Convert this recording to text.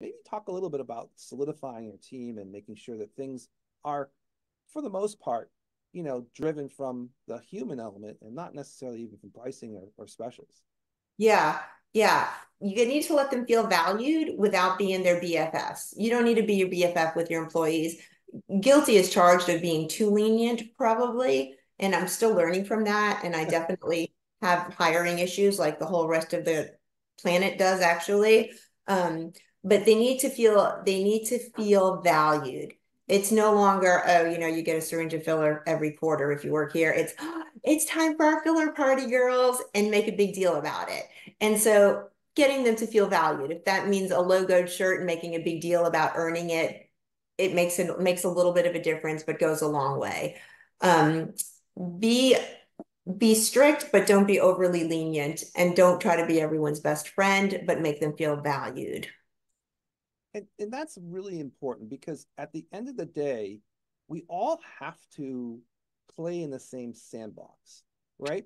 maybe talk a little bit about solidifying your team and making sure that things are, for the most part, driven from the human element and not necessarily even from pricing or specials. Yeah, yeah. You need to let them feel valued without being their BFFs. You don't need to be your BFF with your employees. Guilty is charged of being too lenient, probably. And I'm still learning from that. And I definitely have hiring issues like the whole rest of the planet does actually. But they need to feel valued. It's no longer, oh, you get a syringe and filler every quarter if you work here. It's time for our filler party, girls, and make a big deal about it. And so getting them to feel valued, if that means a logoed shirt and making a big deal about earning it, it makes a little bit of a difference, but goes a long way. Um, be be strict, but don't be overly lenient, and don't try to be everyone's best friend, but make them feel valued. And that's really important because at the end of the day, we all have to play in the same sandbox, right?